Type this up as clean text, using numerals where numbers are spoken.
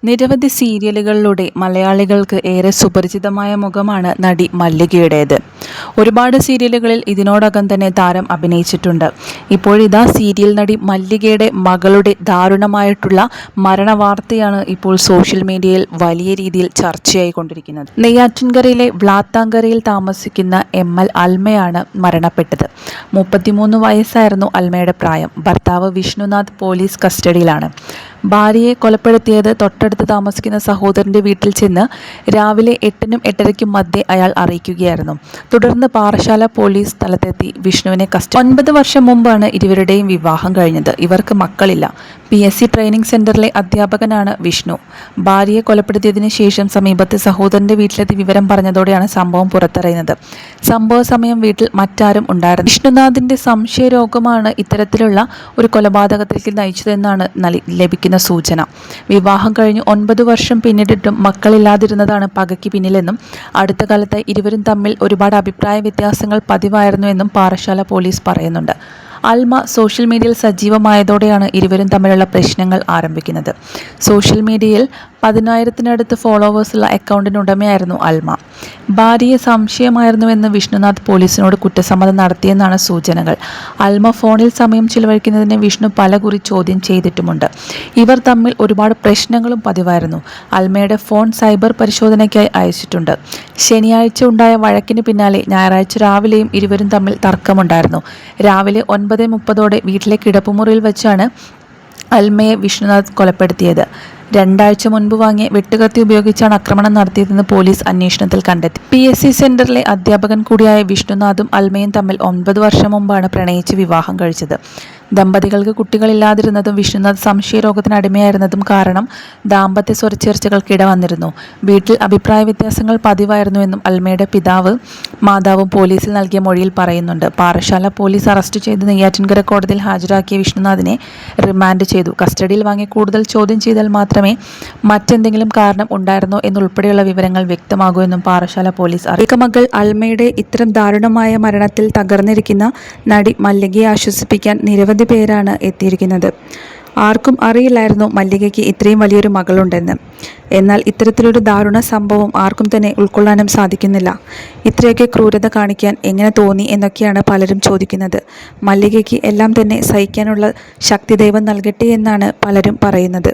നിരവധി സീരിയലുകളിലൂടെ മലയാളികൾക്ക് ഏറെ സുപരിചിതമായ മുഖമാണ് നടി മല്ലികയുടേത്. ഒരുപാട് സീരിയലുകളിൽ ഇതിനോടകം തന്നെ താരം അഭിനയിച്ചിട്ടുണ്ട്. ഇപ്പോഴിതാ സീരിയൽ നടി മല്ലികയുടെ മകളുടെ ദാരുണമായിട്ടുള്ള മരണവാർത്തയാണ് ഇപ്പോൾ സോഷ്യൽ മീഡിയയിൽ വലിയ രീതിയിൽ ചർച്ചയായിക്കൊണ്ടിരിക്കുന്നത്. നെയ്യാറ്റിൻകരയിലെ വ്ളാത്താങ്കരയിൽ താമസിക്കുന്ന ML അൽമയാണ് മരണപ്പെട്ടത്. 33 വയസ്സായിരുന്നു അൽമയുടെ പ്രായം. ഭർത്താവ് വിഷ്ണുനാഥ് പോലീസ് കസ്റ്റഡിയിലാണ്. ഭാര്യയെ കൊലപ്പെടുത്തിയത് തൊട്ടടുത്ത് താമസിക്കുന്ന സഹോദരന്റെ വീട്ടിൽ ചെന്ന് രാവിലെ 8നും 8:30ക്കും മധ്യേ അയാൾ അറിയിക്കുകയായിരുന്നു. തുടർന്ന് പാറശാല പോലീസ് സ്ഥലത്തെത്തി വിഷ്ണുവിനെ കസ്റ്റഡി. 9 വർഷം മുമ്പാണ് ഇരുവരുടെയും വിവാഹം കഴിഞ്ഞത്. ഇവർക്ക് മക്കളില്ല. PSC ട്രെയിനിങ് സെന്ററിലെ അധ്യാപകനാണ് വിഷ്ണു. ഭാര്യയെ കൊലപ്പെടുത്തിയതിനു ശേഷം സമീപത്തെ സഹോദരന്റെ വീട്ടിലെത്തി വിവരം പറഞ്ഞതോടെയാണ് സംഭവം പുറത്തറിയുന്നത്. സംഭവ സമയം വീട്ടിൽ മറ്റാരും ഉണ്ടായിരുന്നു. വിഷ്ണുനാഥിന്റെ സംശയരോഗമാണ് ഇത്തരത്തിലുള്ള ഒരു കൊലപാതകത്തിലേക്ക് നയിച്ചതെന്നാണ് ലഭിക്കുന്ന സൂചന. വിവാഹം കഴിഞ്ഞ് 9 വർഷം പിന്നിട്ടിട്ടും മക്കളില്ലാതിരുന്നതാണ് പകയ്ക്ക് പിന്നിലെന്നും അടുത്ത കാലത്ത് ഇരുവരും തമ്മിൽ ഒരുപാട് അഭിപ്രായ വ്യത്യാസങ്ങൾ പതിവായിരുന്നു എന്നും പാറശാല പോലീസ് പറയുന്നുണ്ട്. അൽമ സോഷ്യൽ മീഡിയയിൽ സജീവമായതോടെയാണ് ഇരുവരും തമ്മിലുള്ള പ്രശ്നങ്ങൾ ആരംഭിക്കുന്നത്. സോഷ്യൽ മീഡിയയിൽ 10,000-നടുത്ത് ഫോളോവേഴ്സുള്ള അക്കൗണ്ടിന് ഉടമയായിരുന്നു അൽമ. ഭാര്യയെ സംശയമായിരുന്നുവെന്ന് വിഷ്ണുനാഥ് പോലീസിനോട് കുറ്റസമ്മതം നടത്തിയെന്നാണ് സൂചനകൾ. അൽമ ഫോണിൽ സമയം ചിലവഴിക്കുന്നതിന് വിഷ്ണു പലകുറി ചോദ്യം ചെയ്തിട്ടുമുണ്ട്. ഇവർ തമ്മിൽ ഒരുപാട് പ്രശ്നങ്ങളും പതിവായിരുന്നു. അൽമയുടെ ഫോൺ സൈബർ പരിശോധനയ്ക്കായി അയച്ചിട്ടുണ്ട്. ശനിയാഴ്ച ഉണ്ടായ വഴക്കിന് പിന്നാലെ ഞായറാഴ്ച രാവിലെയും ഇരുവരും തമ്മിൽ തർക്കമുണ്ടായിരുന്നു. രാവിലെ 9:30 വീട്ടിലെ കിടപ്പുമുറിയിൽ വെച്ചാണ് അൽമയെ വിഷ്ണുനാഥ് കൊലപ്പെടുത്തിയത്. 2 ആഴ്ച മുൻപ് വാങ്ങിയ വെട്ടുകത്തി ഉപയോഗിച്ചാണ് ആക്രമണം നടത്തിയതെന്ന് പോലീസ് അന്വേഷണത്തിൽ കണ്ടെത്തി. PSC സെന്ററിലെ അധ്യാപകൻ കൂടിയായ വിഷ്ണുനാഥും അൽമയും തമ്മിൽ 9 വർഷം മുമ്പാണ് പ്രണയിച്ച് വിവാഹം കഴിച്ചത്. ദമ്പതികൾക്ക് കുട്ടികളില്ലാതിരുന്നതും വിഷ്ണുനാഥ് സംശയരോഗത്തിന് അടിമയായിരുന്നതും കാരണം ദാമ്പത്യ സ്വരച്ചേർച്ചകൾക്കിട വന്നിരുന്നു. വീട്ടിൽ അഭിപ്രായ വ്യത്യാസങ്ങൾ പതിവായിരുന്നുവെന്നും അൽമയുടെ മാതാവും പോലീസിൽ നൽകിയ മൊഴിയിൽ പറയുന്നുണ്ട്. പാറശാല പോലീസ് അറസ്റ്റ് ചെയ്ത് നെയ്യാറ്റിൻകര കോടതിയിൽ ഹാജരാക്കിയ വിഷ്ണുനാഥിനെ റിമാൻഡ് ചെയ്തു. കസ്റ്റഡിയിൽ വാങ്ങി കൂടുതൽ ചോദ്യം ചെയ്താൽ മാത്രമേ മറ്റെന്തെങ്കിലും കാരണം ഉണ്ടായിരുന്നോ എന്നുൾപ്പെടെയുള്ള വിവരങ്ങൾ വ്യക്തമാകൂ എന്നും പാറശാല പോലീസ് അറിയിച്ചു. മകൾ അൽമയുടെ ഇത്തരം ദാരുണമായ മരണത്തിൽ തകർന്നിരിക്കുന്ന നടി മല്ലികയെ ആശ്വസിപ്പിക്കാൻ നിരവധി പേരാണ് എത്തിയിരിക്കുന്നത്. ആർക്കും അറിയില്ലായിരുന്നു മല്ലികയ്ക്ക് ഇത്രയും വലിയൊരു മകളുണ്ടെന്ന്. എന്നാൽ ഇത്തരത്തിലൊരു ദാരുണ സംഭവം ആർക്കും തന്നെ ഉൾക്കൊള്ളാനും സാധിക്കുന്നില്ല. ഇത്രയൊക്കെ ക്രൂരത കാണിക്കാൻ എങ്ങനെ തോന്നി എന്നൊക്കെയാണ് പലരും ചോദിക്കുന്നത്. മല്ലികയ്ക്ക് എല്ലാം തന്നെ സഹിക്കാനുള്ള ശക്തി ദൈവം നൽകട്ടെ എന്നാണ് പലരും പറയുന്നത്.